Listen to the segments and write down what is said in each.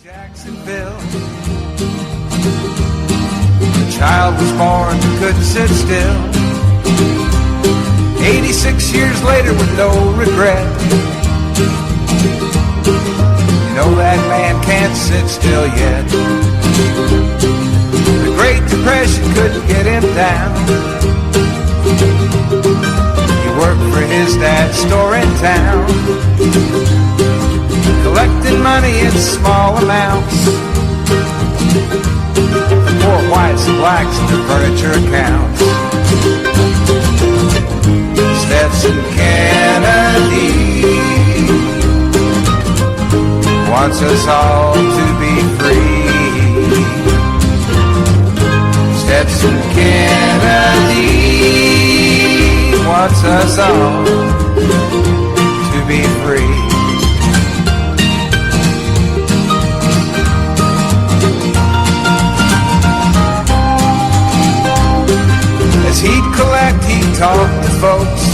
Jacksonville. The child was born but couldn't sit still. 86 years later with no regret. You know that man can't sit still yet. The Great Depression couldn't get him down. He worked for his dad's store in town, collecting money in small amounts for poor whites and blacks in their furniture accounts. Stetson Kennedy wants us all to be free. Stetson Kennedy wants us all to be free. As he'd collect, he'd talk to folks.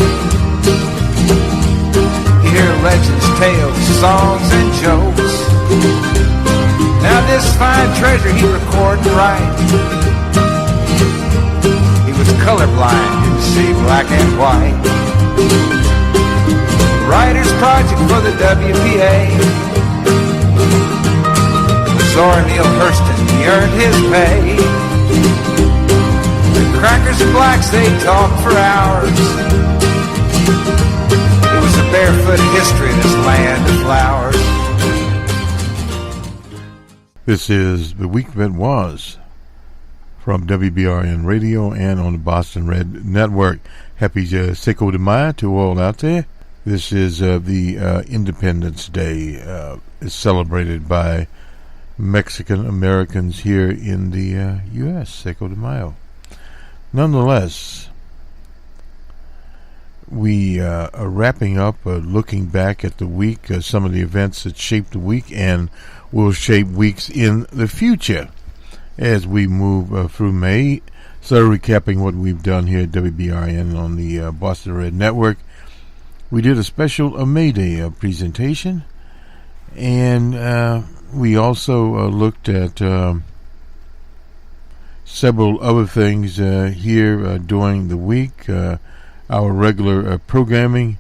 He'd hear legends, tales, songs, and jokes. Now this fine treasure he'd record and write. He was colorblind, didn't see black and white. Writer's project for the WPA. Zora Neale Hurston, he earned his pay. Crackers and blacks, they talk for hours. It was a barefoot history of this land of flowers. This is The Week That Was from WBRN Radio and on the Boston Red Network. Happy Cinco de Mayo to all out there. This is the Independence Day. It's celebrated by Mexican Americans here in the U.S., Cinco de Mayo. Nonetheless, we are wrapping up, looking back at the week, some of the events that shaped the week and will shape weeks in the future as we move through May. So recapping what we've done here at WBRN on the Boston Red Network, we did a special May Day presentation, and we also looked at several other things here during the week, our regular programming,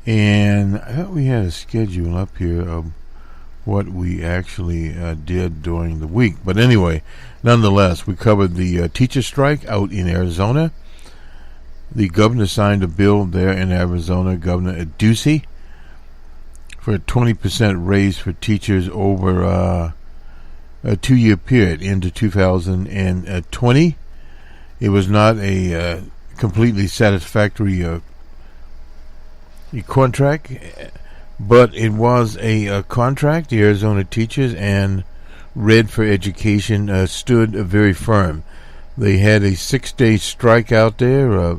and I thought we had a schedule up here of what we actually did during the week. But anyway, nonetheless, we covered the teacher strike out in Arizona. The governor signed a bill there in Arizona, Governor Ducey, for a 20% raise for teachers over a 2-year period into 2020. It was not a completely satisfactory contract, but it was a contract. The Arizona teachers and Red for Education stood very firm. They had a 6-day strike out there.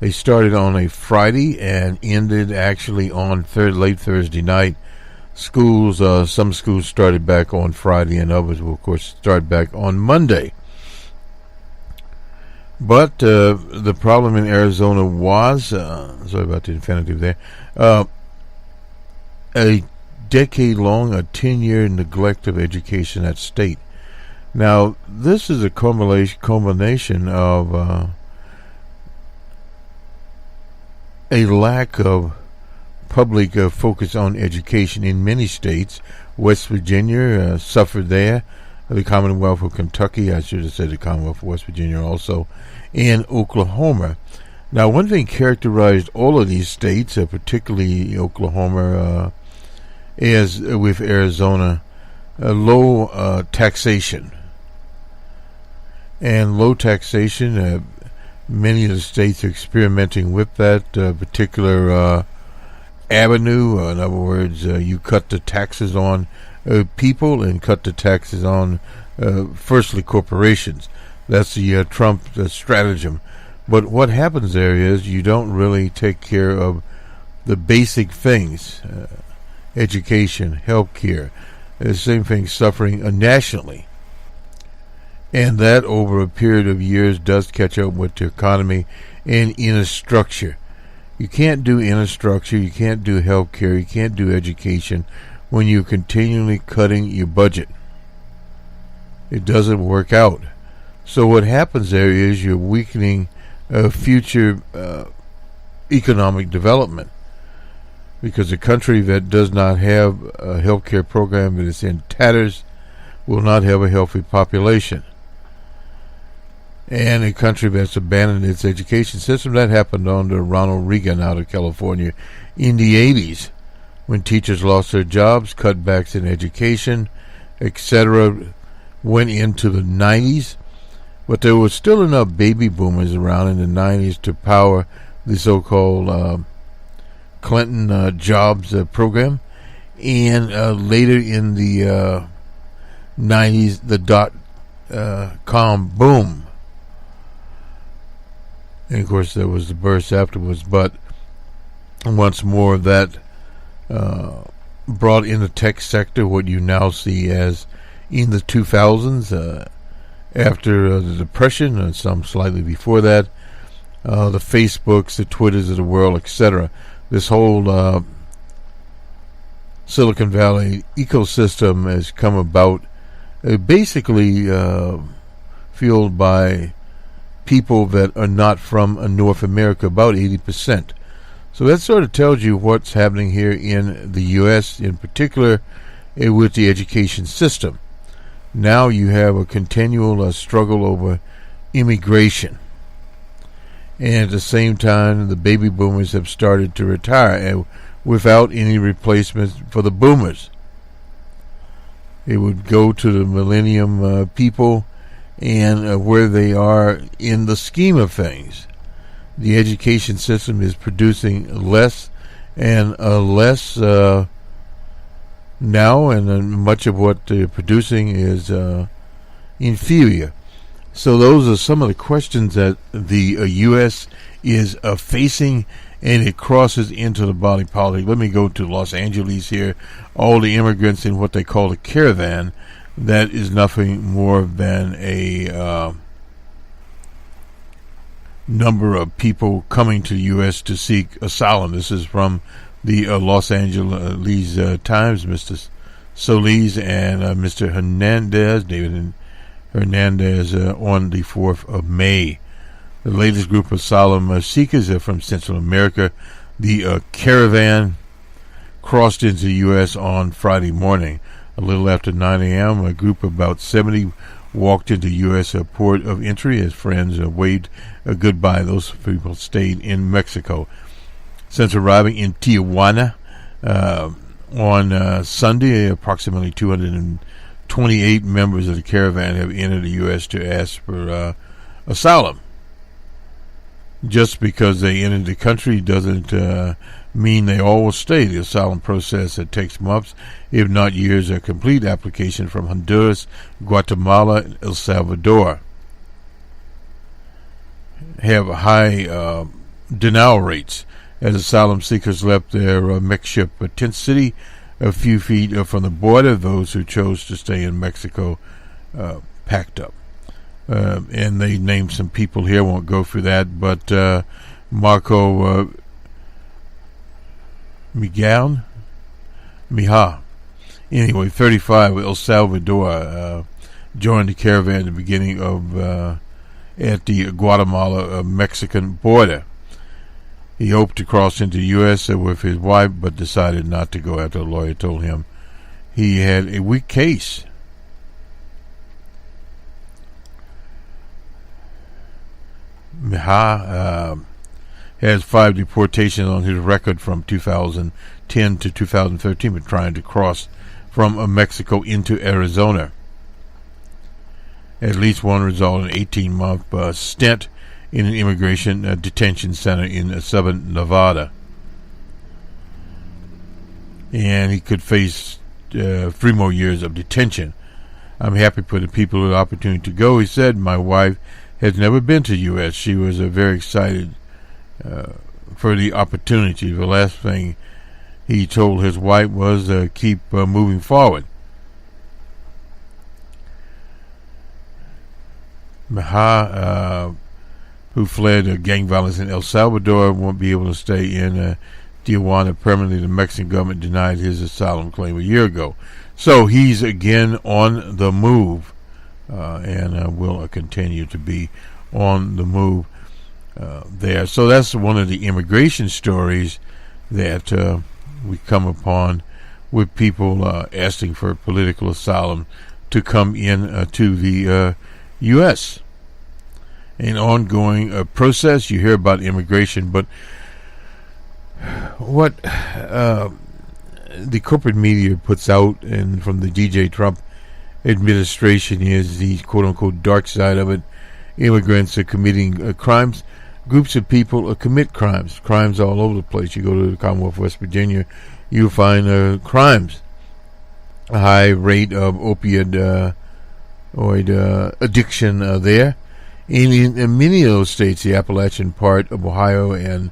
They started on a Friday and ended actually on late Thursday night. Schools, some schools started back on Friday, and others will, of course, start back on Monday. But the problem in Arizona was, sorry about the infinitive there, a decade-long, a 10-year neglect of education at state. Now, this is a culmination of a lack of public focus on education in many states. West Virginia suffered there, the Commonwealth of Kentucky, I should have said the Commonwealth of West Virginia also, and Oklahoma. Now, one thing characterized all of these states, particularly Oklahoma, as with Arizona, low taxation. And low taxation, many of the states are experimenting with that particular avenue. In other words, you cut the taxes on people and cut the taxes on firstly corporations. That's the Trump stratagem. But what happens there is you don't really take care of the basic things, education, health care, the same thing suffering nationally. And that over a period of years does catch up with the economy and infrastructure. You can't do infrastructure, you can't do health care, you can't do education when you're continually cutting your budget. It doesn't work out. So what happens there is you're weakening future economic development, because a country that does not have a healthcare program that is in tatters will not have a healthy population. And a country that's abandoned its education system, that happened under Ronald Reagan out of California in the 80s, when teachers lost their jobs, cutbacks in education, etc., went into the 90s. But there was still enough baby boomers around in the 90s to power the so-called Clinton jobs program. And later in the 90s, the dot-com boom. And of course, there was the burst afterwards. But once more, that brought in the tech sector what you now see as in the 2000s, after the Depression, and some slightly before that, the Facebooks, the Twitters of the world, etc. This whole Silicon Valley ecosystem has come about basically fueled by people that are not from North America, about 80%. So that sort of tells you what's happening here in the U.S., in particular with the education system. Now you have a continual struggle over immigration. And at the same time, the baby boomers have started to retire, and without any replacements for the boomers. It would go to the millennium people, and where they are in the scheme of things. The education system is producing less and less now, and much of what they're producing is inferior. So those are some of the questions that the U.S. is facing, and it crosses into the body politic. Let me go to Los Angeles here. All the immigrants in what they call a caravan, that is nothing more than a number of people coming to the U.S. to seek asylum. This is from the Los Angeles Times. Mr. Solis and Mr. Hernandez, David Hernandez, on the 4th of May. The latest group of asylum seekers are from Central America. The caravan crossed into the U.S. on Friday morning. A little after 9 a.m., a group of about 70 walked into U.S. port of entry as friends waved goodbye. Those people stayed in Mexico. Since arriving in Tijuana on Sunday, approximately 228 members of the caravan have entered the U.S. to ask for asylum. Just because they entered the country doesn't mean they all will stay. The asylum process takes months, if not years, a complete application from Honduras, Guatemala, and El Salvador have high denial rates, as asylum seekers left their makeshift tent city a few feet from the border. Those who chose to stay in Mexico packed up. And they named some people here, won't go through that, but Marco Mija, anyway, 35, El Salvador, joined the caravan at the beginning of at the Guatemala-Mexican border. He hoped to cross into the U.S. With his wife, but decided not to go after the lawyer told him he had a weak case. Mija has 5 deportations on his record from 2010 to 2013, but trying to cross from Mexico into Arizona. At least one resulted in an 18-month stint in an immigration detention center in southern Nevada. And he could face 3 more years of detention. I'm happy for the people with the opportunity to go. He said, my wife has never been to the U.S. She was very excited for the opportunity. The last thing he told his wife was keep moving forward. Mija, who fled gang violence in El Salvador, won't be able to stay in Tijuana permanently. The Mexican government denied his asylum claim a year ago. So he's again on the move, and will continue to be on the move there. So that's one of the immigration stories that we come upon, with people asking for political asylum to come in to the U.S. An ongoing process. You hear about immigration, but what the corporate media puts out, and from the DJ Trump administration, is the quote-unquote dark side of it. Immigrants are committing crimes. Groups of people commit crimes all over the place. You go to the Commonwealth of West Virginia, you'll find crimes. A high rate of opioid addiction there. In many of those states, the Appalachian part of Ohio and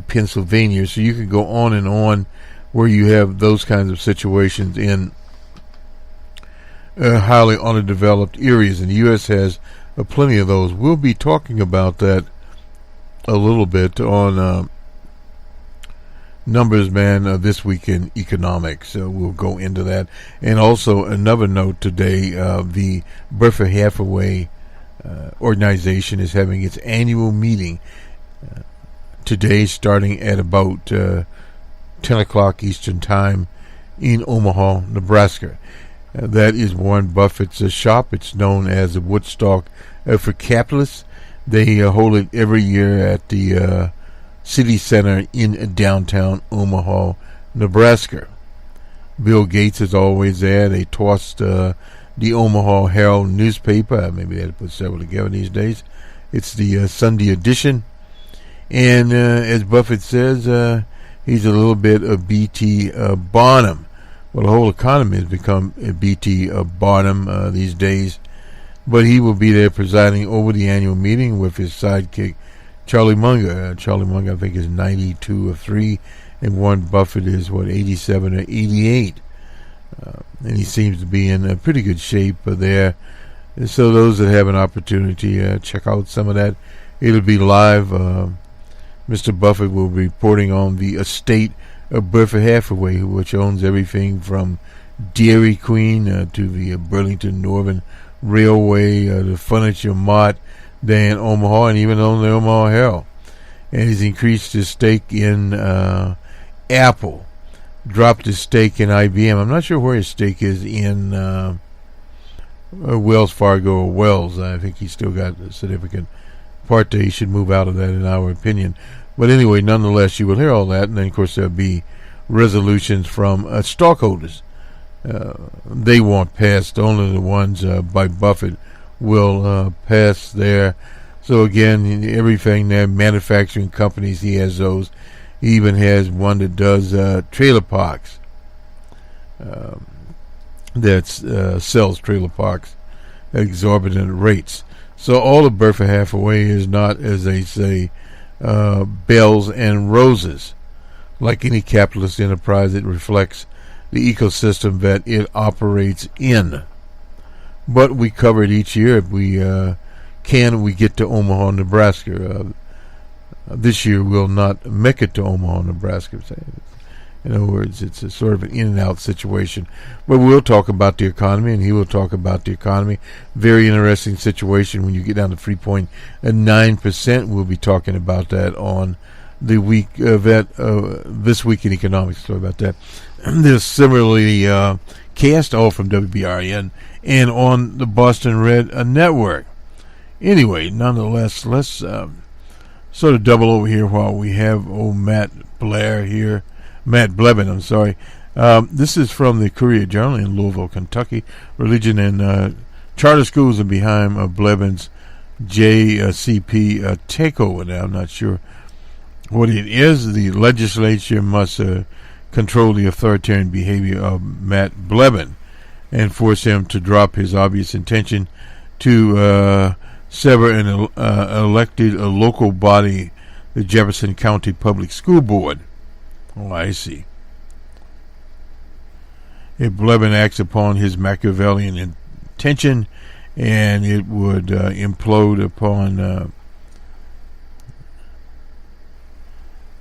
Pennsylvania. So you could go on and on where you have those kinds of situations in highly underdeveloped areas. And the U.S. has plenty of those. We'll be talking about that a little bit on Numbers Man this week in economics. We'll go into that. And also another note today, the Bertha Hathaway organization is having its annual meeting today, starting at about 10 o'clock Eastern Time in Omaha, Nebraska. That is Warren Buffett's shop. It's known as the Woodstock for Capitalists. They hold it every year at the City Center in downtown Omaha, Nebraska. Bill Gates is always there. They tossed the Omaha Herald newspaper. Maybe they had to put several together these days. It's the Sunday edition. And as Buffett says, he's a little bit of B.T. Barnum. Well, the whole economy has become a B.T. Barnum these days. But he will be there presiding over the annual meeting with his sidekick, Charlie Munger. Charlie Munger, I think, is 92 or 3, and Warren Buffett is, 87 or 88. And he seems to be in pretty good shape there. And so those that have an opportunity, check out some of that. It'll be live. Mr. Buffett will be reporting on the estate of Bertha Hathaway, which owns everything from Dairy Queen to the Burlington Northern Railway, the Furniture Mart there in Omaha, and even on the Omaha Herald. And he's increased his stake in Apple, dropped his stake in IBM. I'm not sure where his stake is in Wells Fargo or Wells. I think he's still got a significant part that he should move out of that, in our opinion. But anyway, nonetheless, you will hear all that, and then, of course, there'll be resolutions from stockholders. They won't pass. Only the ones by Buffett will pass there. So again, everything there, manufacturing companies, he has those. He even has one that does trailer parks. That sells trailer parks at exorbitant rates. So all of Bertha Hathaway is not, as they say, bells and roses. Like any capitalist enterprise, it reflects the ecosystem that it operates in. But we cover it each year. If we can, we get to Omaha, Nebraska. This year we'll not make it to Omaha, Nebraska. In other words, it's a sort of an in and out situation. But we'll talk about the economy, and he will talk about the economy. Very interesting situation when you get down to 3.9%. We'll be talking about that on the week this week in economics. Sorry about that. There's similarly cast all from WBRN and on the Boston Red Network. Anyway, nonetheless, let's sort of double over here while we have old Matt Blevin, I'm sorry. This is from the Courier-Journal in Louisville, Kentucky. Religion and charter schools are behind Blevin's JCP takeover. Now, I'm not sure what it is. The legislature must control the authoritarian behavior of Matt Blevin and force him to drop his obvious intention to sever an elected local body, the Jefferson County Public School Board. Oh, I see. If Blevin acts upon his Machiavellian intention, and it would implode upon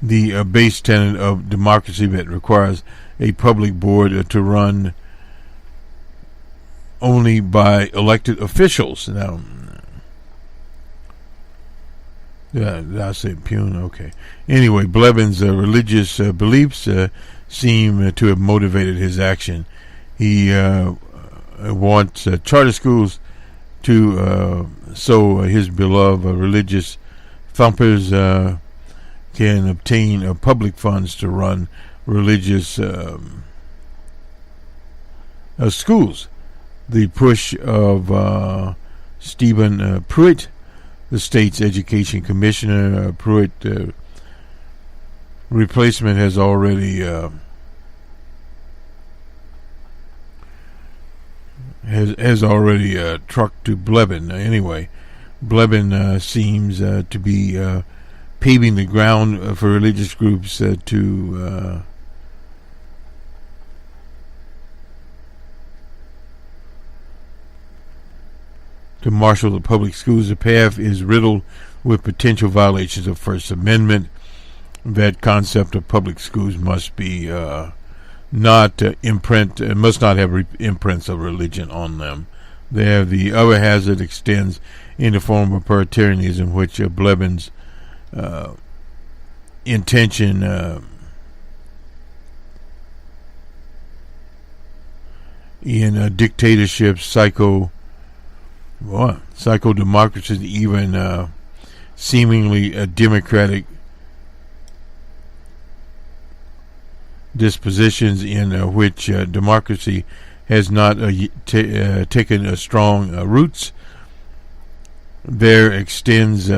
the base tenet of democracy that requires a public board to run only by elected officials. Now, did I say impugn? Okay. Anyway, Blevin's religious beliefs seem to have motivated his action. He wants charter schools to so his beloved religious thumpers can obtain public funds to run religious schools. The push of Stephen Pruitt, the state's education commissioner, Pruitt replacement has already trucked to Blevin. Anyway, Blevin seems to be paving the ground for religious groups to marshal the public schools. The path is riddled with potential violations of First Amendment. That concept of public schools must be must not have imprints of religion on them. There, the other hazard extends in the form of authoritarianism, which Blevin's intention in dictatorships, psycho-democracies, even seemingly democratic dispositions in which democracy has not taken strong roots. There extends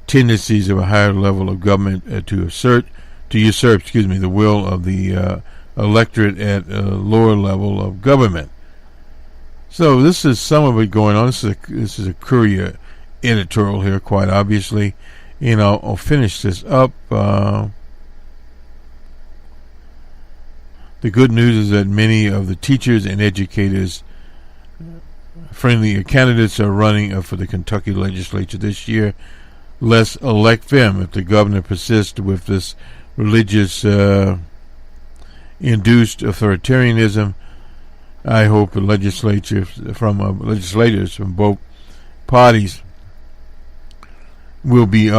tendencies of a higher level of government to usurp the will of the electorate at a lower level of government. So this is some of it going on. This is a Courier editorial here, quite obviously, and I'll finish this up. The good news is that many of the teachers and educators friendly candidates are running for the Kentucky legislature this year. Let's elect them. If the governor persists with this religious induced authoritarianism, I hope the legislators from both parties will be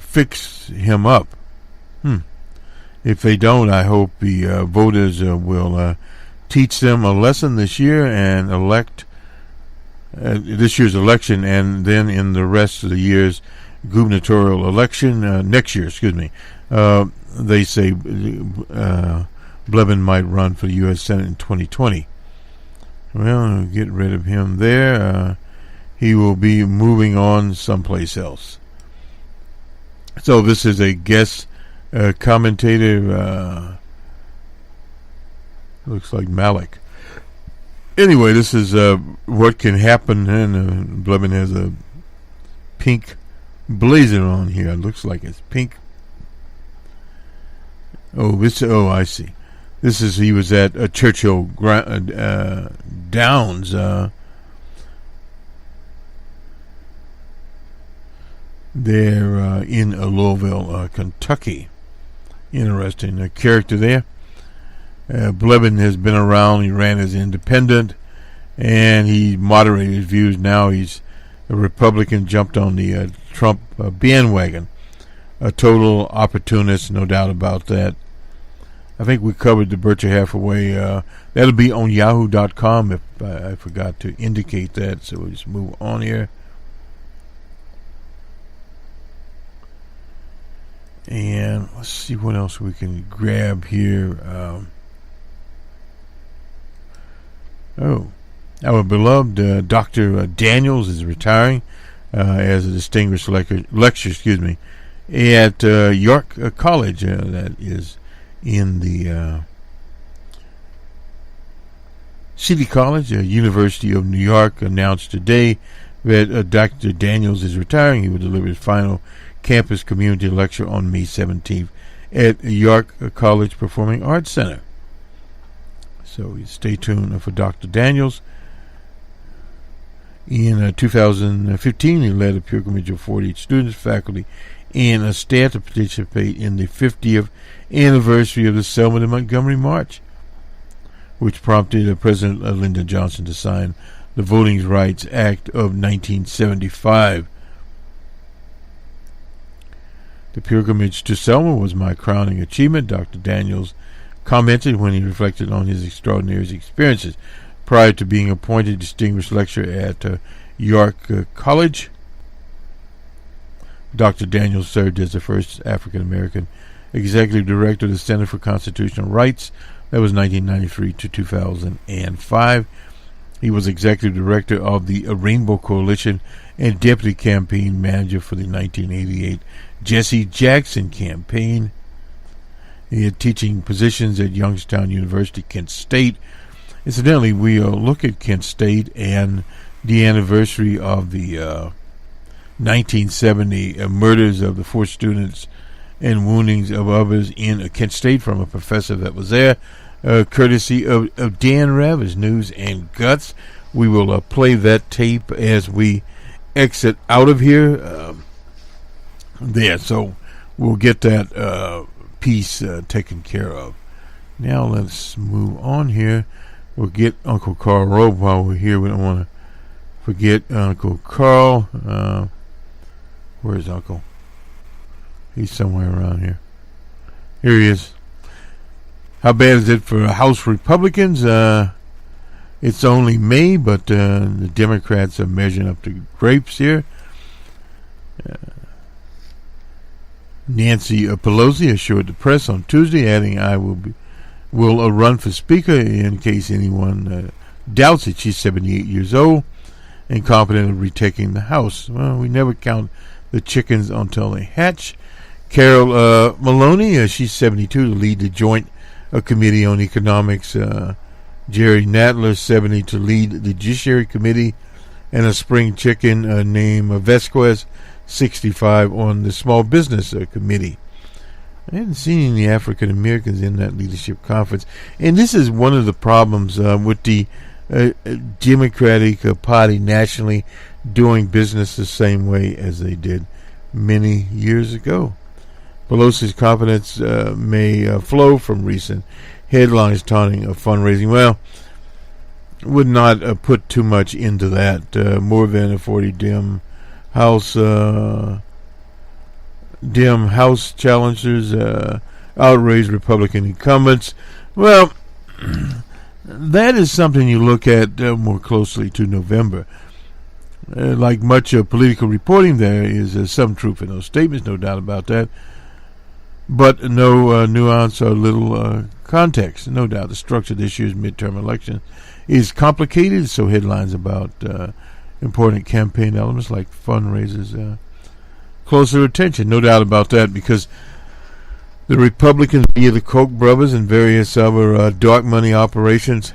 fix him up. If they don't, I hope the voters will teach them a lesson this year and elect this year's election, and then in the rest of the year's gubernatorial election next year. They say Blevin might run for the U.S. Senate in 2020. Well, get rid of him there. He will be moving on someplace else. So this is a guest commentator. Looks like Malik. Anyway, this is what can happen, and Blevin has a pink blazer on here. It looks like it's pink. I see. He was at Churchill Downs. There in Louisville, Kentucky. Interesting character there. Blevin has been around. He ran as independent, and he moderated his views. Now he's a Republican, jumped on the Trump bandwagon. A total opportunist, no doubt about that. I think we covered the Berkshire Hathaway. That'll be on yahoo.com if I forgot to indicate that. So we'll just move on here. And let's see what else we can grab here. Our beloved Dr. Daniels is retiring as a distinguished lecturer, at York College. That is in the City College. University of New York announced today that Dr. Daniels is retiring. He will deliver his final campus community lecture on May 17th at York College Performing Arts Center. So stay tuned for Dr. Daniels. In 2015, he led a pilgrimage of 48 students, faculty, and staff to participate in the 50th anniversary of the Selma to Montgomery March, which prompted President Lyndon Johnson to sign the Voting Rights Act of 1975. The pilgrimage to Selma was my crowning achievement, Dr. Daniels commented when he reflected on his extraordinary experiences prior to being appointed distinguished lecturer at York College. Dr. Daniels served as the first African-American executive director of the Center for Constitutional Rights. That was 1993 to 2005. He was executive director of the Rainbow Coalition and deputy campaign manager for the 1988 Jesse Jackson campaign. He had teaching positions at Youngstown University, Kent State. Incidentally, we'll look at Kent State and the anniversary of the 1970 murders of the 4 students and woundings of others in Kent State from a professor that was there, courtesy of Dan Ravish, News and Guts. We will play that tape as we exit out of here. There, so we'll get that piece taken care of. Now let's move on here. We'll get Uncle Carl Robe while we're here. We don't want to forget Uncle Carl. Where's Uncle? He's somewhere around here. Here he is. How bad is it for House Republicans? It's only May, but the Democrats are measuring up to grapes here. Nancy Pelosi assured the press on Tuesday, adding, "I will run for Speaker in case anyone doubts it." She's 78 years old and confident of retaking the House. Well, we never count the chickens until they hatch. Carol Maloney, she's 72, to lead the Joint Committee on Economics. Jerry Nadler, 70, to lead the Judiciary Committee. And a spring chicken named Vasquez, 65, on the Small Business Committee. I hadn't seen any African Americans in that leadership conference. And this is one of the problems with the Democratic Party nationally doing business the same way as they did many years ago. Pelosi's confidence may flow from recent headlines taunting of fundraising. Well, would not put too much into that. More than 40 Dem House challengers, outraged Republican incumbents. Well, that is something you look at more closely to November. Like much of political reporting, there is some truth in those statements, no doubt about that. But no nuance or little context. No doubt the structure of this year's midterm election is complicated, so headlines about important campaign elements like fundraisers closer attention. No doubt about that, because the Republicans, via the Koch brothers and various other dark money operations,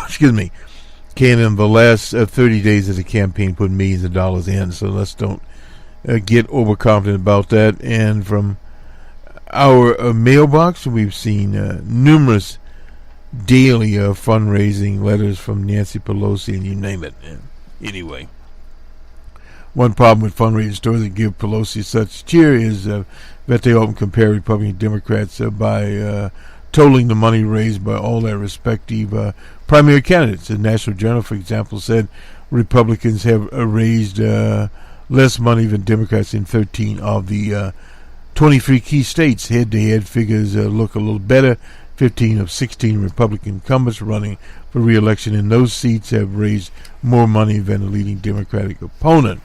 excuse me, can in the last 30 days of the campaign put millions of dollars in. So let's don't get overconfident about that. And from our mailbox, we've seen numerous daily fundraising letters from Nancy Pelosi, and you name it. Anyway, one problem with fundraising stories that give Pelosi such cheer is that they often compare Republican and Democrats by totaling the money raised by all their respective primary candidates. The National Journal, for example, said Republicans have raised less money than Democrats in 13 of the 23 key states. Head-to-head figures look a little better. 15 of 16 Republican incumbents running for re-election in those seats have raised more money than the leading Democratic opponent.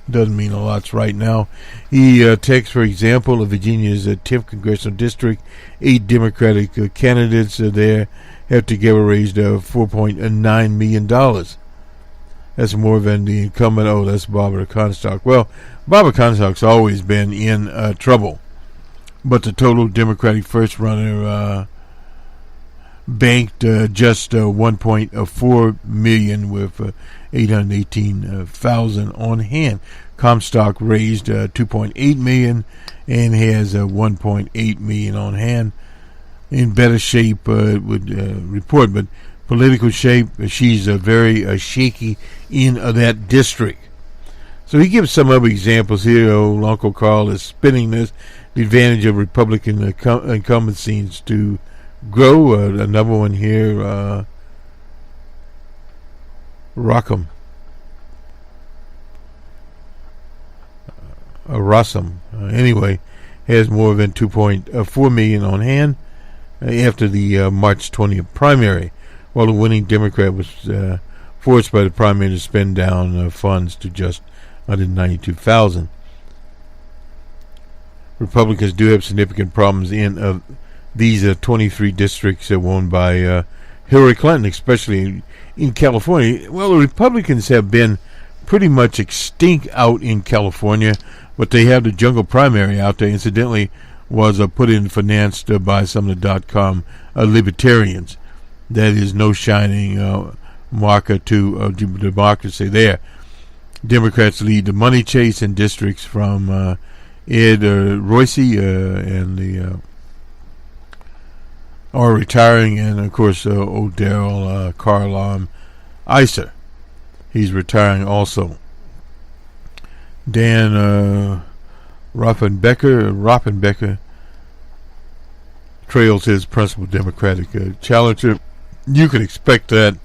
Doesn't mean a lot right now. He takes, for example, of Virginia's 10th Congressional District. 8 Democratic candidates there have together raised $4.9 million. That's more than the incumbent. Oh, that's Barbara Comstock. Well, Barbara Comstock's always been in trouble. But the total Democratic first runner banked just $1.4 million with 818,000 on hand. Comstock raised $2.8 million and has $1.8 million on hand. in better shape would report. But political shape, she's very shaky in that district. So he gives some other examples here. Old Uncle Carl is spinning this. The advantage of Republican incumbencies to grow. Another one here, Rockham. Rossum, anyway, has more than 2.4 million on hand after the March 20th primary, while the winning Democrat was forced by the primary to spend down funds to just under 92,000. Republicans do have significant problems in these 23 districts won by Hillary Clinton, especially in California. Well, the Republicans have been pretty much extinct out in California, but they have the jungle primary out there. Incidentally, was put in financed by some of the .com libertarians. That is no shining marker to democracy there. Democrats lead the money chase in districts from Ed Royce and the are retiring, and of course old Daryl Carlom Iser. He's retiring also. Dan Rofenbecker trails his principal Democratic challenger. You could expect that.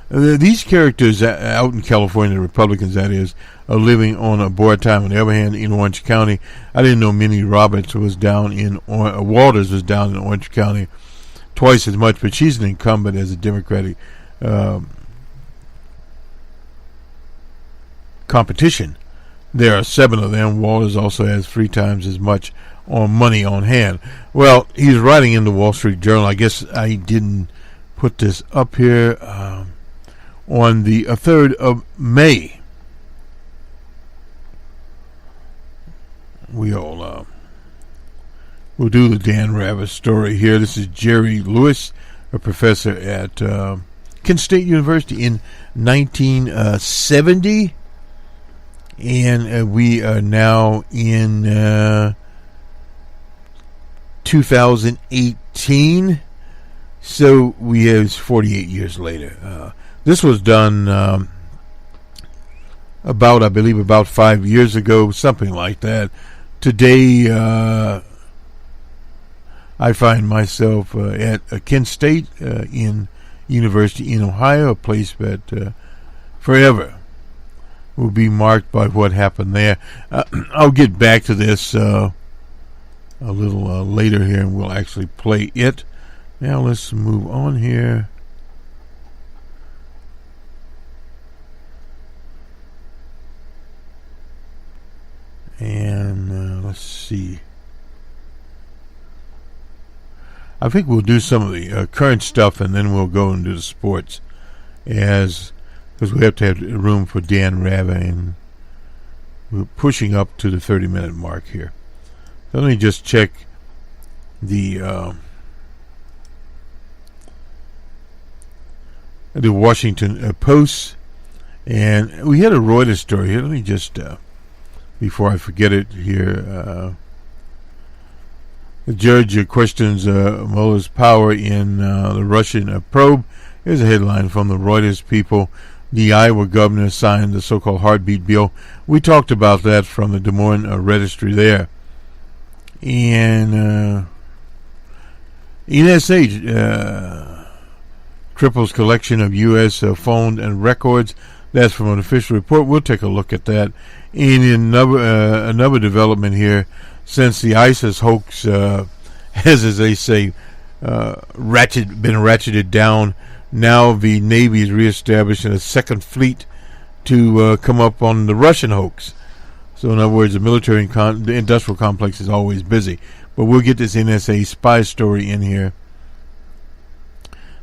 These characters out in California, the Republicans that is, are living on a borrowed time. On the other hand, in Orange County, I didn't know Minnie Roberts was down in Walters was down in Orange County twice as much, but she's an incumbent as a Democratic competition. There are 7 of them. Walters also has 3 times as much money on hand. Well, he's writing in the Wall Street Journal. I guess I didn't put this up here. On the 3rd of May, we'll do the Dan Ravis story here. This is Jerry Lewis, a professor at Kent State University in 1970, and we are now in 2018, so we have 48 years later. This was done about 5 years ago, something like that. Today, I find myself at Kent State in University in Ohio, a place that forever will be marked by what happened there. I'll get back to this a little later here, and we'll actually play it. Now let's move on here. And let's see. I think we'll do some of the current stuff, and then we'll go and do the sports, because we have to have room for Dan Rava, and we're pushing up to the 30-minute mark here. So let me just check the Washington Post, and we had a Reuters story here. Let me just before I forget it here. The judge questions Mueller's power in the Russian probe. Here's a headline from the Reuters people. The Iowa governor signed the so-called heartbeat bill. We talked about that from the Des Moines registry there. And NSA triples collection of U.S. phone and records. That's from an official report. We'll take a look at that. And in another development here, since the ISIS hoax has, as they say, been ratcheted down, now the Navy is reestablishing a second fleet to come up on the Russian hoax. So in other words, the military the industrial complex is always busy. But we'll get this NSA spy story in here.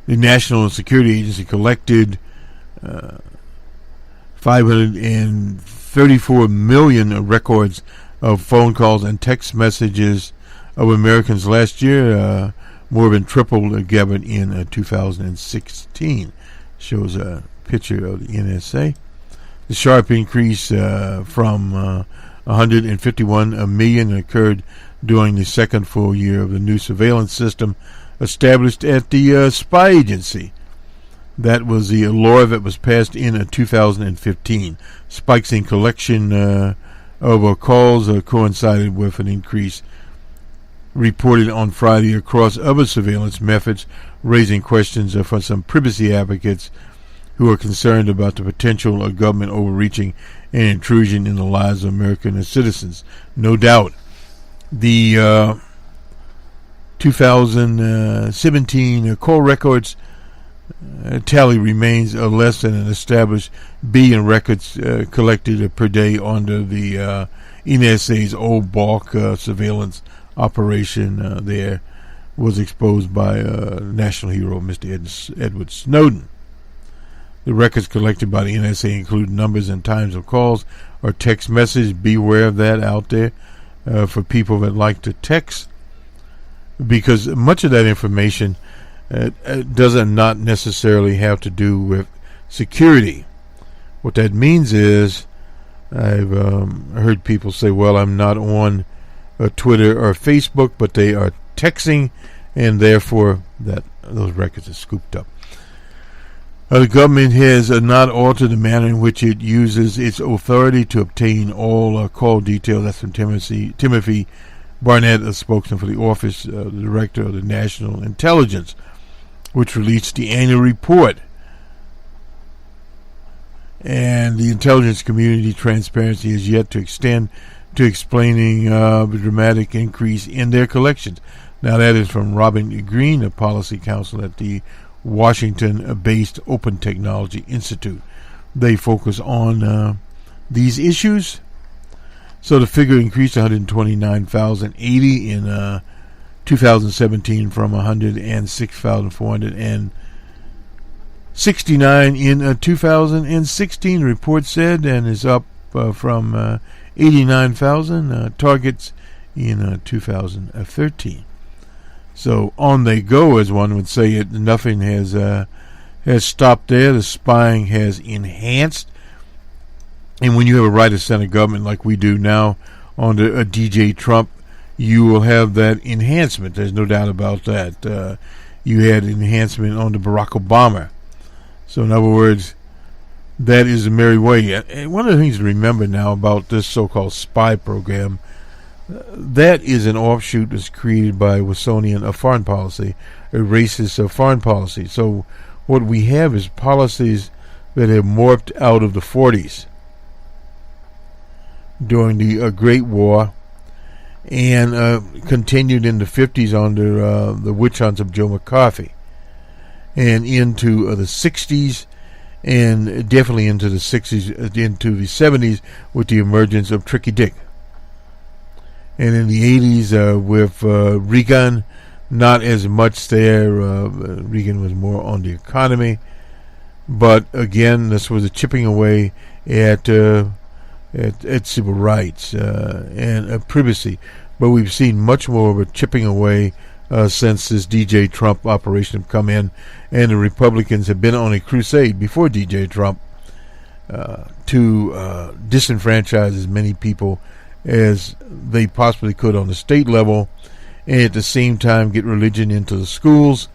The National Security Agency collected 534 million records of phone calls and text messages of Americans last year, more than tripled gathered in 2016. Shows a picture of the NSA. The sharp increase from 151 million occurred during the second full year of the new surveillance system established at the spy agency. That was the law that was passed in 2015. Spikes in collection of calls coincided with an increase reported on Friday across other surveillance methods, raising questions for some privacy advocates who are concerned about the potential of government overreaching and intrusion in the lives of American citizens. No doubt, the 2017 call records tally remains less than an established billion records collected per day under the NSA's old bulk surveillance operation there was exposed by national hero Mr. Edward Snowden. The records collected by the NSA include numbers and times of calls or text messages. Beware of that out there for people that like to text, because much of that information does not necessarily have to do with security. What that means is, I've heard people say, well, I'm not on Twitter or Facebook, but they are texting, and therefore those records are scooped up. The government has not altered the manner in which it uses its authority to obtain all call details. That's from Timothy Barnett, a spokesman for the Office of the Director of the National Intelligence, which released the annual report. And the intelligence community transparency is yet to extend to explaining the dramatic increase in their collections. Now that is from Robin Green, a policy counsel at the Washington-based Open Technology Institute. They focus on these issues. So the figure increased to 129,080 in 2017 from 106,469 in 2016, report said, and is up from 89,000 targets in 2013. So on they go, as one would say. Nothing has stopped there. The spying has enhanced. And when you have a right of center government like we do now under a DJ Trump, you will have that enhancement. There's no doubt about that. You had enhancement under Barack Obama. So in other words, that is the merry way. And one of the things to remember now about this so-called spy program, that is an offshoot that's created by Wilsonian foreign policy, a racist foreign policy. So what we have is policies that have morphed out of the 40s during the Great War, and continued in the 50s under the witch hunts of Joe McCarthy, and into the 60s, and definitely into the 60s, into the 70s with the emergence of Tricky Dick. And in the 80s with Reagan, not as much there. Reagan was more on the economy. But again, this was a chipping away at civil rights and privacy. But we've seen much more of a chipping away since this DJ Trump operation have come in. And the Republicans have been on a crusade before DJ Trump to disenfranchise as many people as they possibly could on the state level, and at the same time get religion into the schools.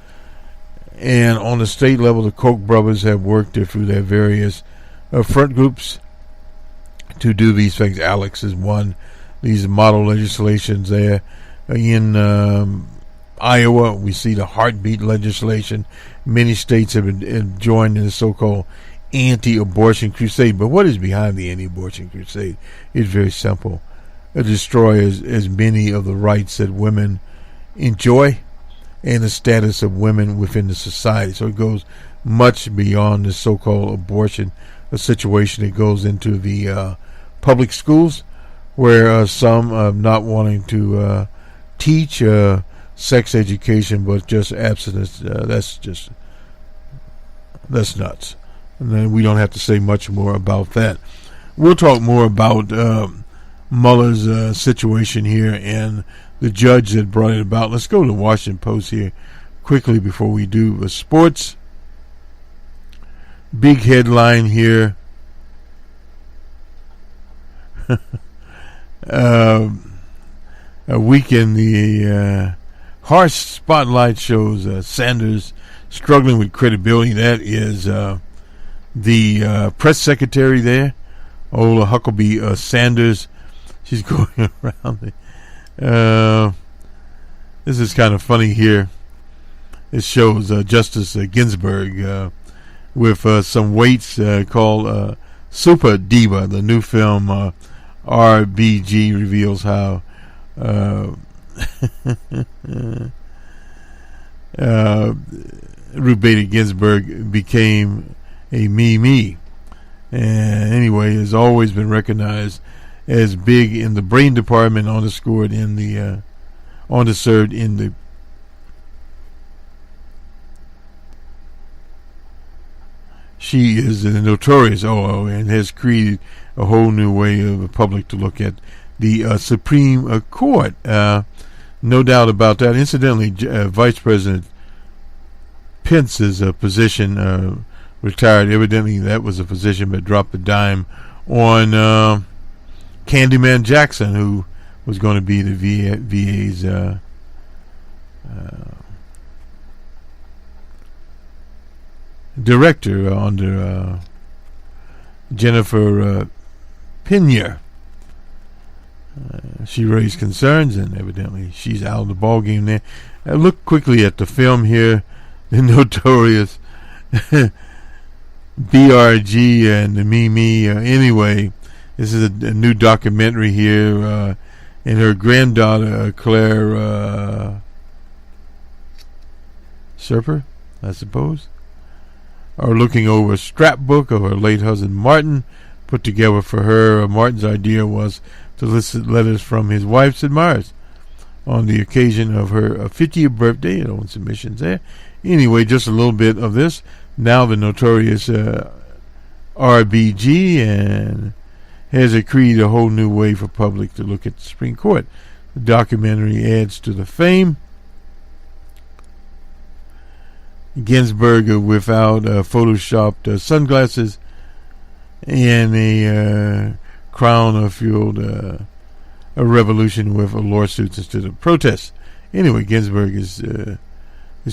And on the state level, the Koch brothers have worked through their various front groups to do these things. Alex is one. These model legislations there. In Iowa, we see the heartbeat legislation. Many states have joined in the so-called anti-abortion crusade. But what is behind the anti-abortion crusade? It's very simple. Destroy as many of the rights that women enjoy and the status of women within the society. So it goes much beyond the so-called abortion situation. It goes into the public schools, where some are not wanting to teach sex education, but just abstinence. That's nuts. And then we don't have to say much more about that. We'll talk more about Mueller's situation here and the judge that brought it about. Let's go to the Washington Post here quickly before we do sports. Big headline here. A week in the harsh spotlight shows Sanders struggling with credibility. That is the press secretary there, old Huckabee Sanders. She's going around. This is kind of funny here. It shows Justice Ginsburg with some weights called Super Diva. The new film RBG reveals how Ruth Bader Ginsburg became a me. And anyway, has always been recognized as big in the brain department, underscored in the underserved in the she is a notorious OO and has created a whole new way of the public to look at the Supreme Court. No doubt about that. Incidentally, Vice President Pence's position retired. Evidently, that was a position that dropped a dime on Candyman Jackson, who was going to be the VA's director under Jennifer Pena. She raised concerns, and evidently she's out of the ball game there. Look quickly at the film here. The notorious BRG and the Me. Anyway, this is a new documentary here, and her granddaughter Claire Serper, I suppose, are looking over a scrapbook of her late husband Martin, put together for her. Martin's idea was to solicit letters from his wife's admirers on the occasion of her 50th birthday. Own submissions there. Anyway, just a little bit of this. Now the notorious RBG and has created a whole new way for public to look at the Supreme Court. The documentary adds to the fame. Ginsburg without photoshopped sunglasses and a crown fueled a revolution with lawsuits instead of protests. Anyway, Ginsburg is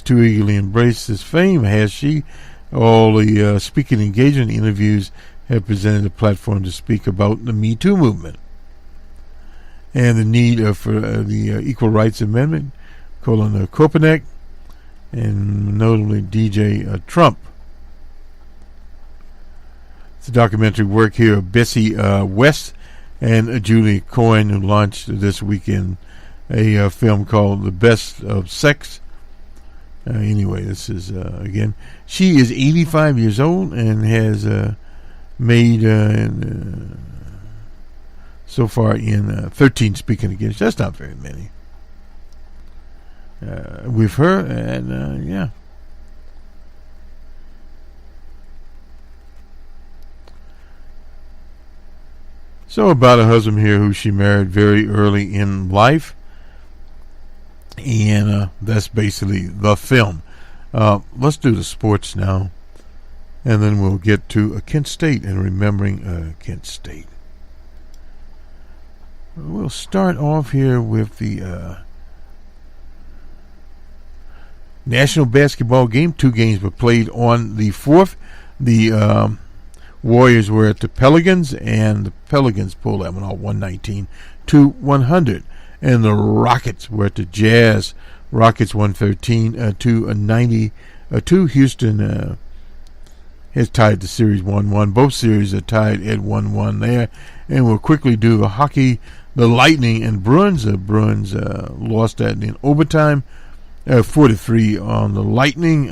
too eagerly embraced this fame, has she? All the speaking engagement interviews have presented a platform to speak about the Me Too movement and the need for the Equal Rights Amendment, Kopernik, and notably DJ Trump. It's a documentary work here of Bessie West and Julie Coyne, who launched this weekend a film called The Best of Sex. Anyway, this is, again, she is 85 years old and has made so far in 13 speaking engagements. That's not very many. With her, and yeah. So about a husband here who she married very early in life, and that's basically the film. Let's do the sports now, and then we'll get to Kent State and remembering Kent State. We'll start off here with the national basketball game. 2 games were played on the 4th. The Warriors were at the Pelicans, and the Pelicans pulled that one off 119-100. And the Rockets were at the Jazz. Rockets 113-92. Houston has tied the series 1-1. Both series are tied at 1-1 there. And we'll quickly do the hockey. The Lightning and Bruins. The Bruins lost that in overtime. 4-3 on the Lightning.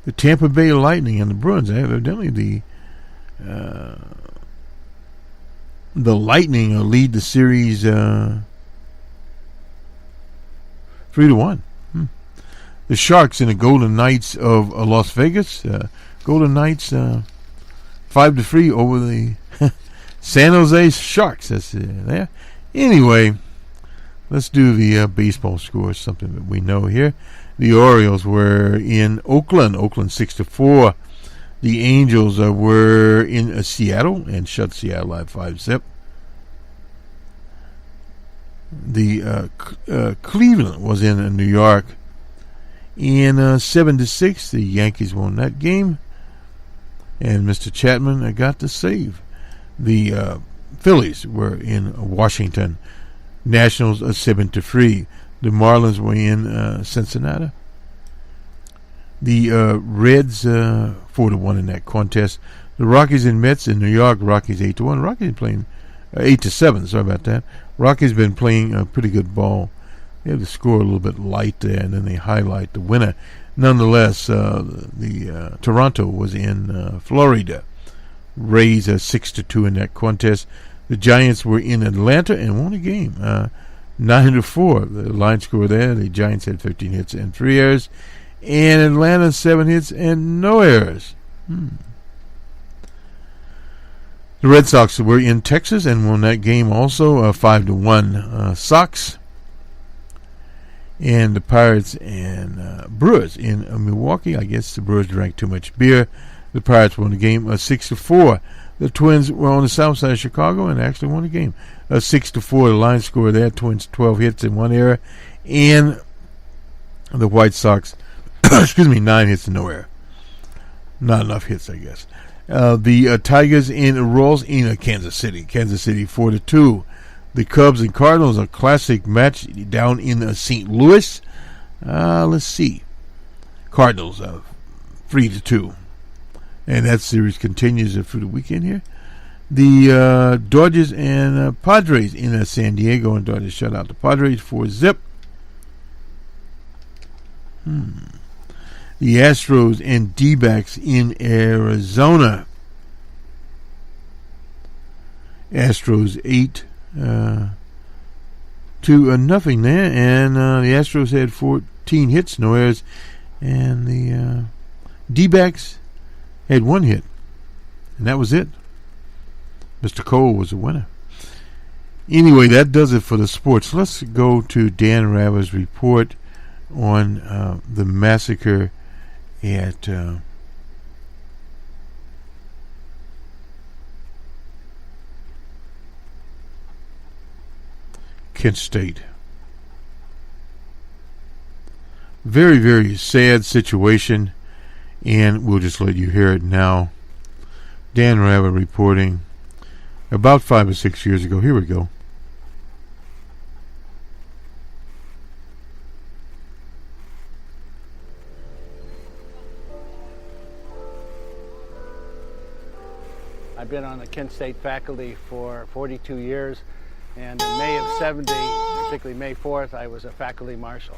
The Tampa Bay Lightning and the Bruins. Evidently, the Lightning lead the series 3-1. The Sharks and the Golden Knights of Las Vegas. Golden Knights 5-3 over the San Jose Sharks. That's there. Anyway, let's do the baseball scores, something that we know here. The Orioles were in Oakland 6-4. The Angels were in Seattle and shut Seattle at 5-zip. Cleveland was in New York. In 7-6, the Yankees won that game, and Mr. Chapman got the save. The Phillies were in Washington. Nationals 7-3. The Marlins were in Cincinnati. The Reds 4-1 in that contest. The Rockies and Mets in New York. Rockies 8-1. Rockies playing 8-7. Sorry about that. Rockies been playing a pretty good ball. They have to score a little bit light there, and then they highlight the winner. Nonetheless, the Toronto was in Florida. Rays 6-2 in that contest. The Giants were in Atlanta and won a game, 9-4. The line score there. The Giants had 15 hits and 3 errors, and Atlanta 7 hits and no errors. The Red Sox were in Texas and won that game also, 5-1. Sox. And the Pirates and Brewers in Milwaukee. I guess the Brewers drank too much beer. The Pirates won the game 6-4. The Twins were on the south side of Chicago and actually won the game 6-4. The line score there. Twins 12 hits and 1 error, and the White Sox, 9 hits and no error. Not enough hits, I guess. The Tigers and Royals in Kansas City. Kansas City 4-2. The Cubs and Cardinals, a classic match down in St. Louis. Let's see. Cardinals 3-2. And that series continues through the weekend here. The Dodgers and Padres in San Diego, and Dodgers shut out the Padres 4-0. The Astros and D-backs in Arizona. Astros 8-0 there, and the Astros had 14 hits, no errors, and the D-backs had 1 hit, and that was it. Mr. Cole was the winner. Anyway, that does it for the sports. Let's go to Dan Raver's report on the massacre at Kent State. Very, very sad situation, and we'll just let you hear it now. Dan Raver reporting about 5 or 6 years ago. Here we go. I've been on the Kent State faculty for 42 years, and in May of 70, particularly May 4th, I was a faculty marshal.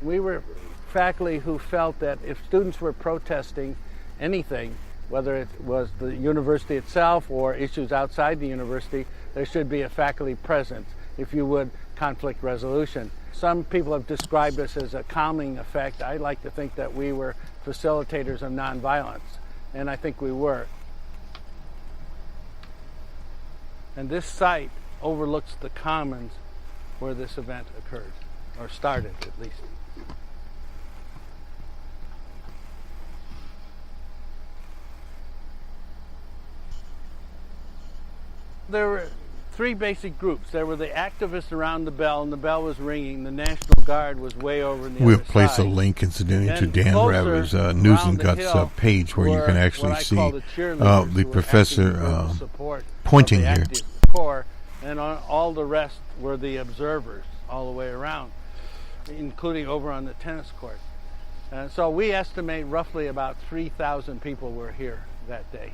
We were faculty who felt that if students were protesting anything, whether it was the university itself or issues outside the university, there should be a faculty presence, if you would, conflict resolution. Some people have described us as a calming effect. I like to think that we were facilitators of nonviolence, and I think we were. And this site overlooks the commons where this event occurred, or started at least. There were 3 basic groups. There were the activists around the bell, and the bell was ringing. The National Guard was way over in the We'll other place side. a link, incidentally, to And Dan closer Raver's News and around the Guts hill page where you can were actually what I see call the cheerleaders the who were professor acting for the support pointing of the here. active corps, and all the rest were the observers all the way around, including over on the tennis court. So we estimate roughly about 3,000 people were here that day.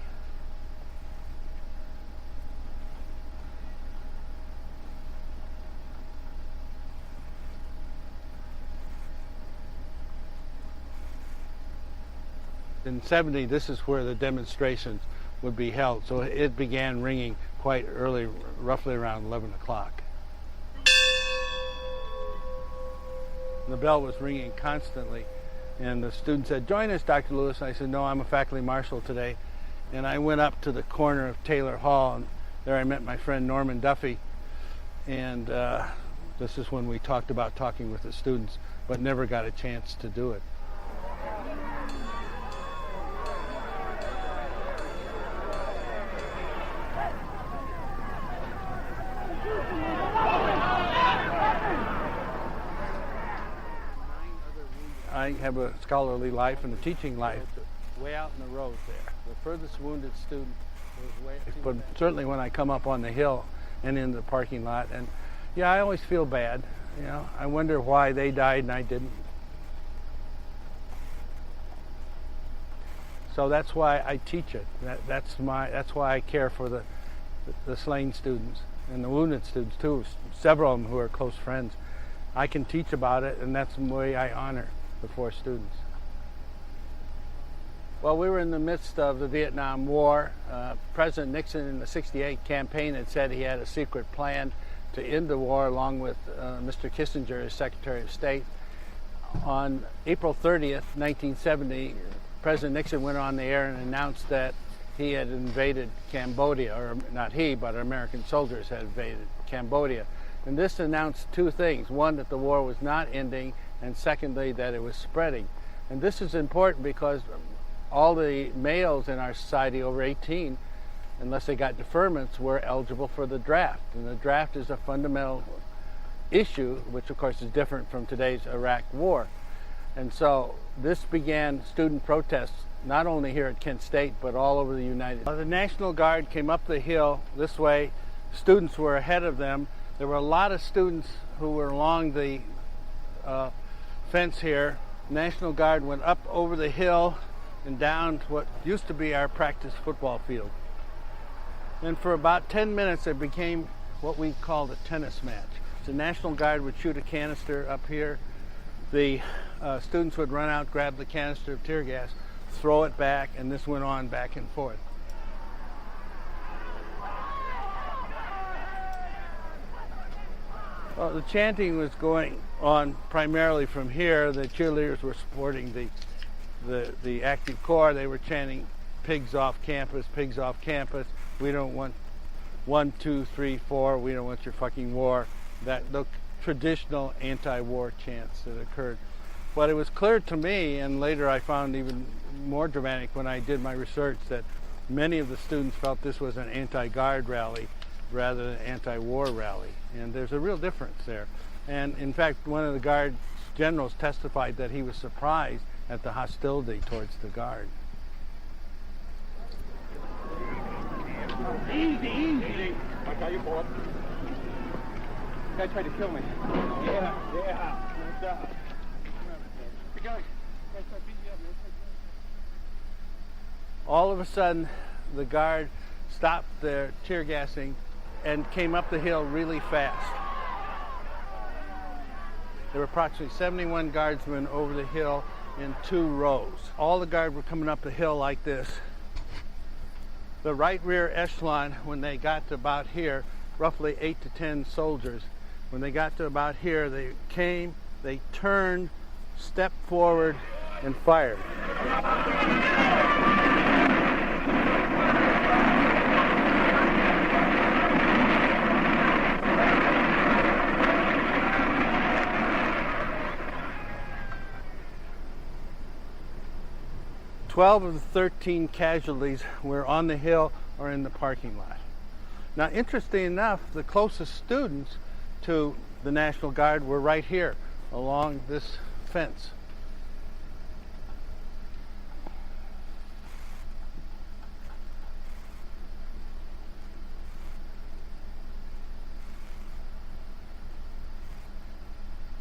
In 70, this is where the demonstrations would be held. So it began ringing quite early, roughly around 11 o'clock. The bell was ringing constantly, and the student said, "Join us, Dr. Lewis." And I said, "No, I'm a faculty marshal today." And I went up to the corner of Taylor Hall, and there I met my friend Norman Duffy. And this is when we talked about talking with the students, but never got a chance to do it. I have a scholarly life and a teaching life. Way out in the road there. The furthest wounded student was way. But certainly when I come up on the hill and in the parking lot, and yeah, I always feel bad. You know, I wonder why they died and I didn't. So that's why I teach it. That's why I care for the slain students and the wounded students too. Several of them who are close friends. I can teach about it, and that's the way I honor the 4 students. Well, we were in the midst of the Vietnam War. President Nixon in the '68 campaign had said he had a secret plan to end the war, along with Mr. Kissinger as Secretary of State. On April 30th, 1970, President Nixon went on the air and announced that he had invaded Cambodia, or not he, but American soldiers had invaded Cambodia. And this announced 2 things. One, that the war was not ending, and secondly, that it was spreading. And this is important because all the males in our society over 18, unless they got deferments, were eligible for the draft. And the draft is a fundamental issue, which of course is different from today's Iraq war. And so this began student protests, not only here at Kent State, but all over the United States. The National Guard came up the hill this way. Students were ahead of them. There were a lot of students who were along the fence here. National Guard went up over the hill and down to what used to be our practice football field. And for about 10 minutes, it became what we called a tennis match. The National Guard would shoot a canister up here. The students would run out, grab the canister of tear gas, throw it back, and this went on back and forth. Well, the chanting was going on primarily from here. The cheerleaders were supporting the active corps. They were chanting, "Pigs off campus, pigs off campus. We don't want 1, 2, 3, 4. We don't want your fucking war." The traditional anti-war chants that occurred. But it was clear to me, and later I found even more dramatic when I did my research, that many of the students felt this was an anti-guard rally rather than an anti-war rally. And there's a real difference there. And in fact, one of the Guard generals testified that he was surprised at the hostility towards the Guard. Easy, easy. Watch how you board. Guy tried to kill me. Yeah. Good job. All of a sudden, the Guard stopped their tear gassing and came up the hill really fast. There were approximately 71 Guardsmen over the hill in 2 rows. All the Guard were coming up the hill like this. The right rear echelon, when they got to about here, roughly 8 to 10 soldiers, when they got to about here, they came, they turned, stepped forward, and fired. 12 of the 13 casualties were on the hill or in the parking lot. Now, interesting enough, the closest students to the National Guard were right here along this fence.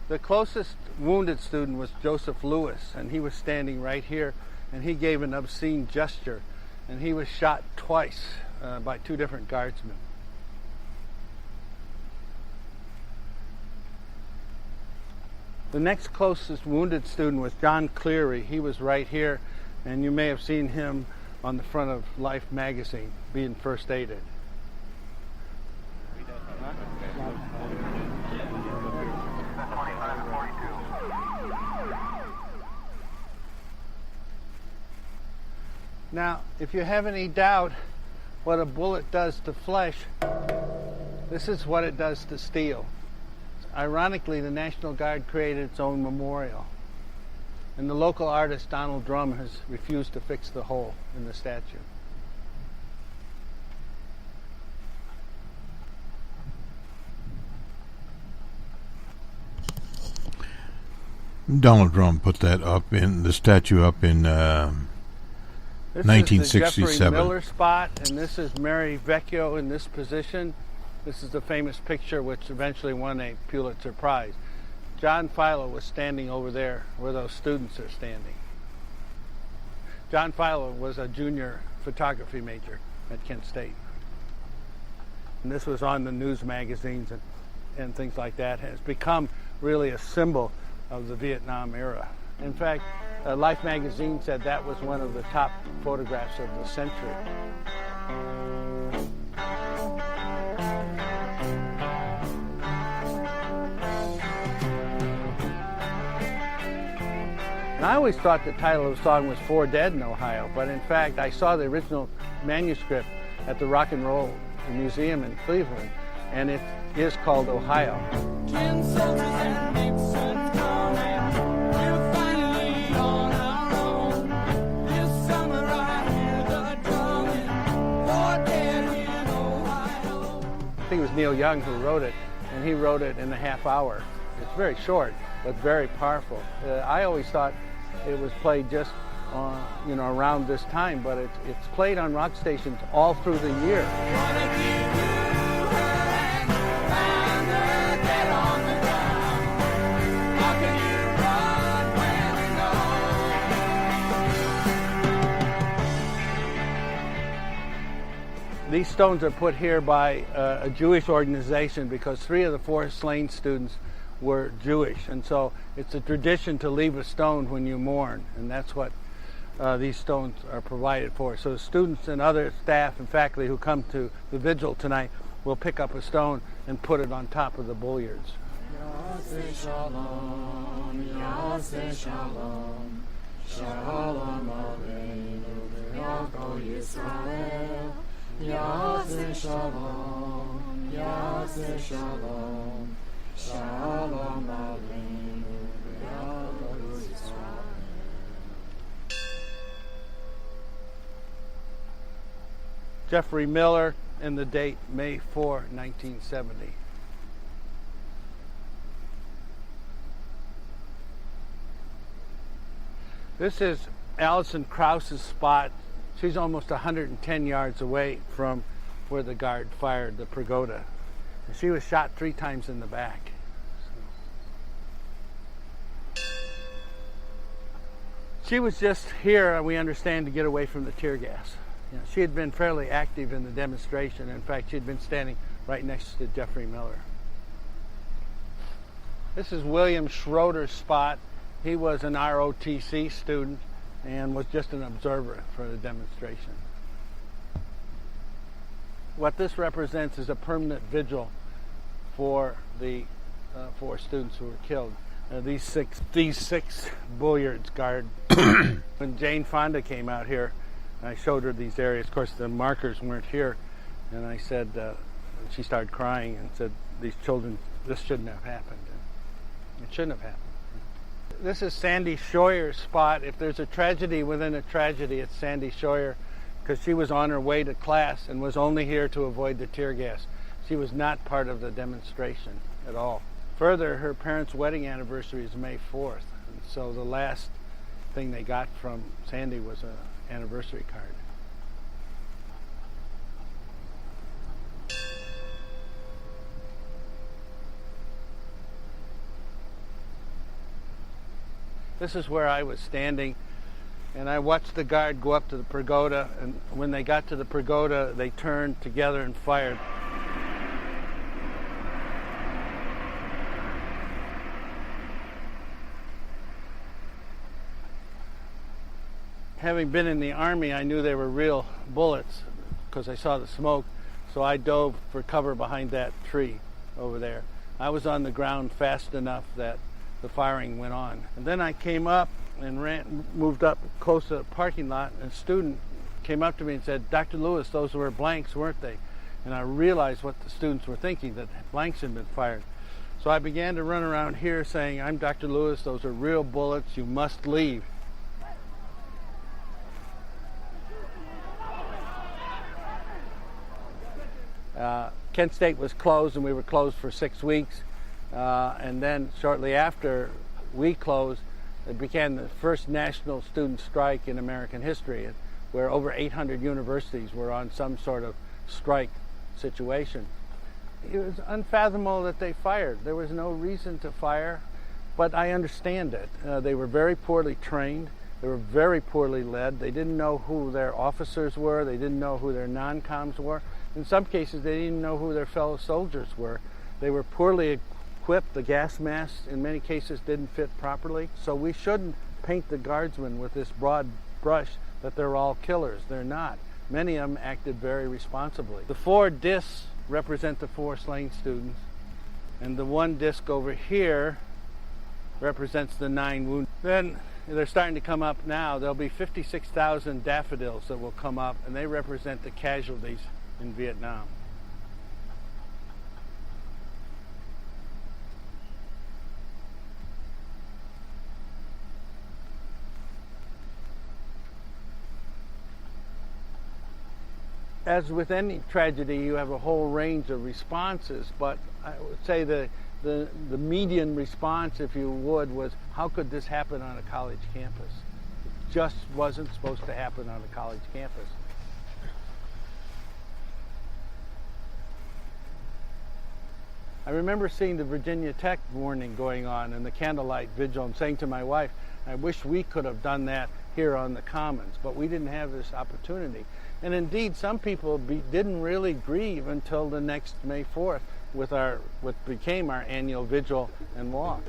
The closest wounded student was Joseph Lewis, and he was standing right here, and he gave an obscene gesture, and he was shot twice by 2 different guardsmen. The next closest wounded student was John Cleary. He was right here, and you may have seen him on the front of Life magazine being first aided. Now, if you have any doubt what a bullet does to flesh, this is what it does to steel. Ironically, the National Guard created its own memorial, and the local artist Donald Drum has refused to fix the hole in the statue. Donald Trump put that up in the statue up in This 1967. is the Jeffrey Miller spot, and this is Mary Vecchio in this position. This is the famous picture which eventually won a Pulitzer Prize. John Philo was standing over there where those students are standing. John Philo was a junior photography major at Kent State. And this was on the news magazines and things like that. And it's become really a symbol of the Vietnam era. In fact, Life magazine said that was one of the top photographs of the century. And I always thought the title of the song was For Dead in Ohio, but in fact I saw the original manuscript at the Rock and Roll Museum in Cleveland, and it is called Ohio. 10 soldiers and Nixon's coming. We're finally on our own. This summer I hear the drumming. For dead in Ohio. I think it was Neil Young who wrote it, and he wrote it in a half hour. It's very short, but very powerful. I always thought it was played just around this time, but it's played on rock stations all through the year. Wanna give you her and find her dead on the ground. How can you run when we know? These stones are put here by a Jewish organization because 3 of the 4 slain students were Jewish, and so it's a tradition to leave a stone when you mourn, and that's what these stones are provided for. So students and other staff and faculty who come to the vigil tonight will pick up a stone and put it on top of the bollards. Yaseh shalom, Yaseh shalom, shalom aleinu v'yavo Yisrael. Yaseh shalom, Yaseh shalom, shalom aleinu v'yavo Yisrael. Jeffrey Miller, and the date May 4, 1970. This is Alison Krause's spot. She's almost 110 yards away from where the guard fired the pagoda. She was shot 3 times in the back. She was just here, we understand, to get away from the tear gas. She had been fairly active in the demonstration. In fact, she had been standing right next to Jeffrey Miller. This is William Schroeder's spot. He was an ROTC student and was just an observer for the demonstration. What this represents is a permanent vigil for the 4 students who were killed. These six Bullards guard. When Jane Fonda came out here, I showed her these areas. Of course, the markers weren't here, and I said, she started crying and said, "These children, this shouldn't have happened." And it shouldn't have happened. This is Sandy Scheuer's spot. If there's a tragedy within a tragedy, it's Sandy Scheuer, because she was on her way to class and was only here to avoid the tear gas. She was not part of the demonstration at all. Further, her parents' wedding anniversary is May 4th, and so the last thing they got from Sandy was an anniversary card. This is where I was standing, and I watched the guard go up to the pagoda, and when they got to the pagoda, they turned together and fired. Having been in the Army, I knew they were real bullets because I saw the smoke, so I dove for cover behind that tree over there. I was on the ground fast enough that the firing went on. And then I came up and moved up close to the parking lot, and a student came up to me and said, "Dr. Lewis, those were blanks, weren't they?" And I realized what the students were thinking, that blanks had been fired. So I began to run around here saying, "I'm Dr. Lewis, those are real bullets, you must leave." Kent State was closed, and we were closed for 6 weeks. And then shortly after, we closed, it began the first national student strike in American history, where over 800 universities were on some sort of strike situation. It was unfathomable that they fired. There was no reason to fire, but I understand it. They were very poorly trained. They were very poorly led. They didn't know who their officers were. They didn't know who their non-coms were. In some cases, they didn't even know who their fellow soldiers were. They were poorly equipped. The gas masks, in many cases, didn't fit properly. So we shouldn't paint the guardsmen with this broad brush that they're all killers. They're not. Many of them acted very responsibly. The 4 discs represent the 4 slain students, and the 1 disc over here represents the 9 wounded. Then they're starting to come up now. There'll be 56,000 daffodils that will come up, and they represent the casualties in Vietnam. As with any tragedy, you have a whole range of responses, but I would say the median response, if you would, was how could this happen on a college campus? It just wasn't supposed to happen on a college campus. I remember seeing the Virginia Tech warning going on and the candlelight vigil and saying to my wife, I wish we could have done that here on the Commons, but we didn't have this opportunity. And indeed, some people didn't really grieve until the next May 4th with what became our annual vigil and walk.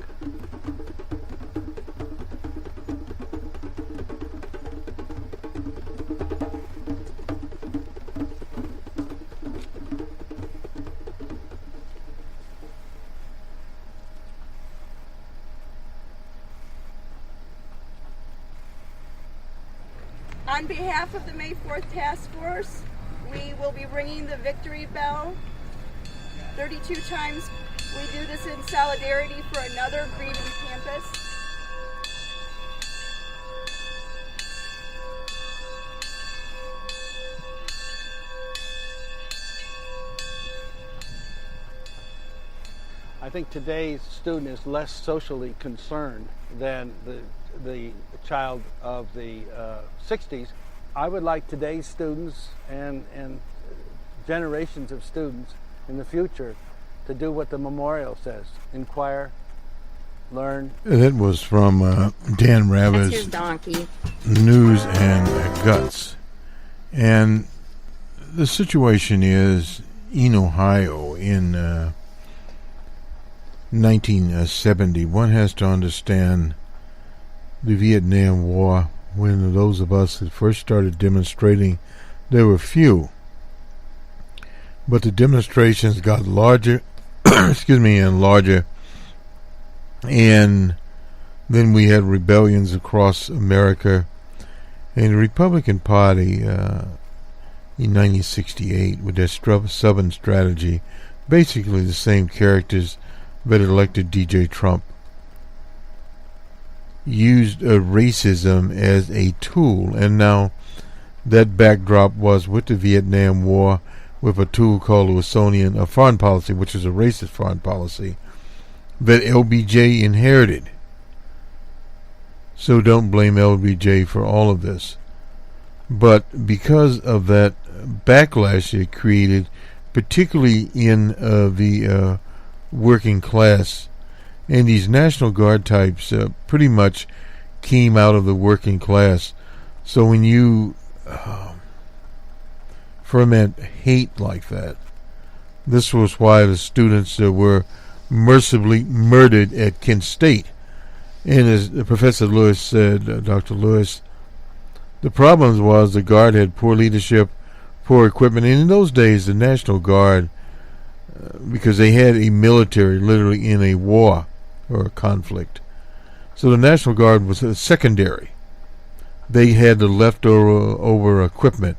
On behalf of the May 4th Task Force, we will be ringing the victory bell 32 times. We do this in solidarity for another grieving campus. I think today's student is less socially concerned than the child of the 60s. I would like today's students and generations of students in the future to do what the memorial says: inquire, learn. That was from Dan That's his Ravi's donkey. News and Guts. And the situation is, in Ohio in 1970, one has to understand the Vietnam War. When those of us that first started demonstrating, there were few. But the demonstrations got larger, and larger. And then we had rebellions across America. And the Republican Party, in 1968, with their Southern strategy, basically the same characters that elected DJ Trump, used racism as a tool. And now that backdrop was with the Vietnam War, with a tool called the Wilsonian foreign policy, which is a racist foreign policy that LBJ inherited. So don't blame LBJ for all of this. But because of that backlash it created, particularly in the working class, and these National Guard types pretty much came out of the working class. So when you ferment hate like that, this was why the students were mercifully murdered at Kent State. And as Professor Lewis said, Dr. Lewis, the problem was the Guard had poor leadership, poor equipment. And in those days, the National Guard, because they had a military literally in a war or a conflict, so the National Guard was a secondary. They had the leftover equipment,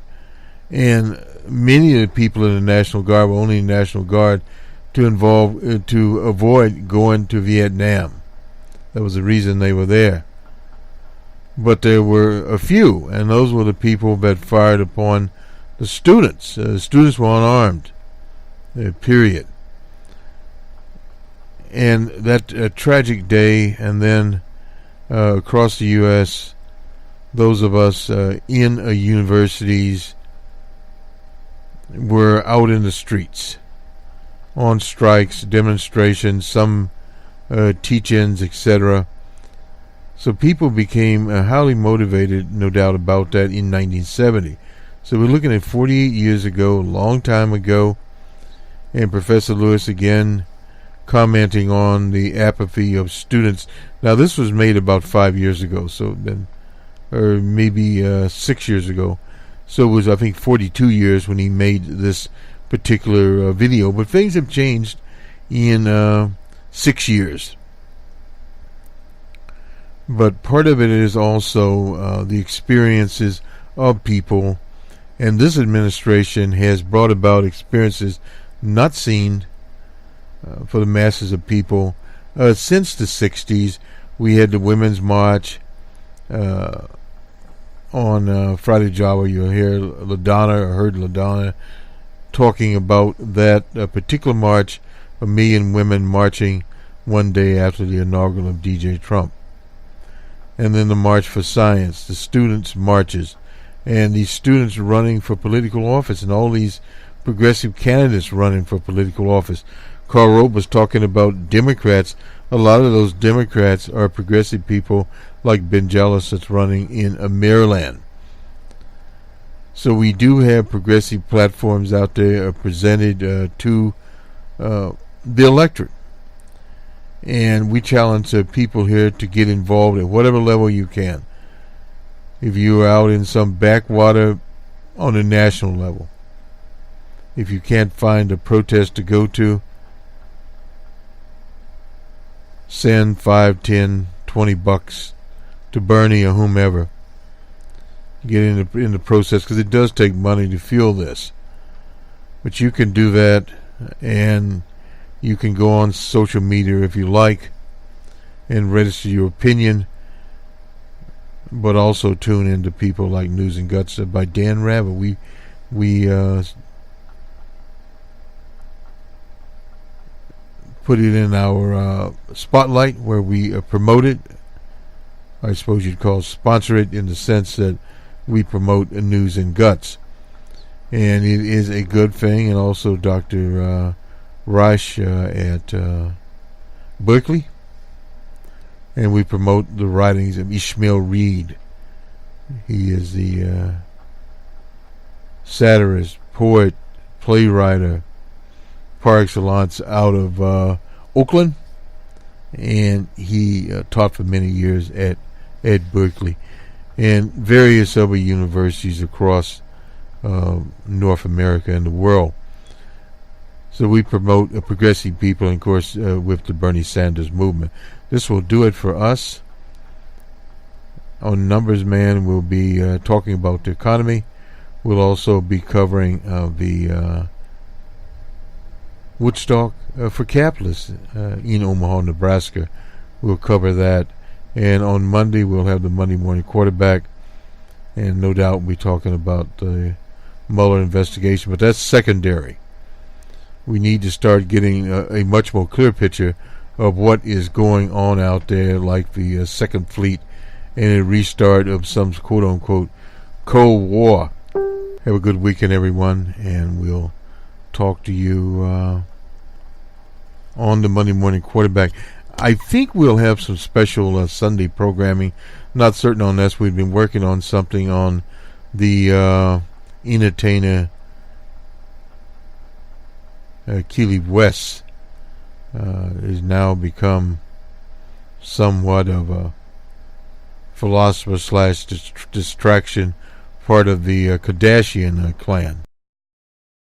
and many of the people in the National Guard were only in the National Guard to avoid going to Vietnam. That was the reason they were there. But there were a few, and those were the people that fired upon the students. The students were unarmed, period. And that tragic day, and then across the U.S., those of us in universities were out in the streets on strikes, demonstrations, some teach-ins, etc. So people became highly motivated, no doubt about that, in 1970. So we're looking at 48 years ago, a long time ago, and Professor Lewis again commenting on the apathy of students. Now this was made about 5 years ago, so then, or maybe 6 years ago. So it was, I think, 42 years when he made this particular video. But things have changed in 6 years. But part of it is also the experiences of people, and this administration has brought about experiences not seen for the masses of people since the 60s. We had the Women's March on Friday Java. You'll hear heard LaDonna talking about that particular march, 1 million women marching one day after the inaugural of DJ Trump. And then the March for Science, the students' marches, and these students running for political office, and all these progressive candidates running for political office. Carl Rove was talking about Democrats. A lot of those Democrats are progressive people like Ben Jealous that's running in Maryland. So we do have progressive platforms out there presented to the electorate. And we challenge people here to get involved at whatever level you can. If you are out in some backwater, on a national level. If you can't find a protest to go to, send $5, $10, $20 to Bernie or whomever. Get in the process, because it does take money to fuel this. But you can do that, and you can go on social media if you like and register your opinion, but also tune into people like News and Guts by Dan Rather. We put it in our spotlight where we promote it. I suppose you'd call sponsor it, in the sense that we promote News and Guts. And it is a good thing. And also Dr. Reich at Berkeley. And we promote the writings of Ishmael Reed. He is the satirist, poet, playwright par excellence out of Oakland, and he taught for many years at Berkeley and various other universities across North America and the world. So we promote progressive people, and of course with the Bernie Sanders movement. This will do it for us. On Numbers Man, we'll be talking about the economy. We'll also be covering the Woodstock for Capitalists in Omaha, Nebraska. We'll cover that. And on Monday, we'll have the Monday Morning Quarterback. And no doubt we'll be talking about the Mueller investigation. But that's secondary. We need to start getting a much more clear picture of what is going on out there, like the Second Fleet and a restart of some quote-unquote Cold War. Have a good weekend, everyone, and we'll talk to you on the Monday Morning Quarterback. I think we'll have some special Sunday programming. Not certain on this. We've been working on something on the entertainer Keely West. Has now become somewhat of a philosopher / distraction, part of the Kardashian clan.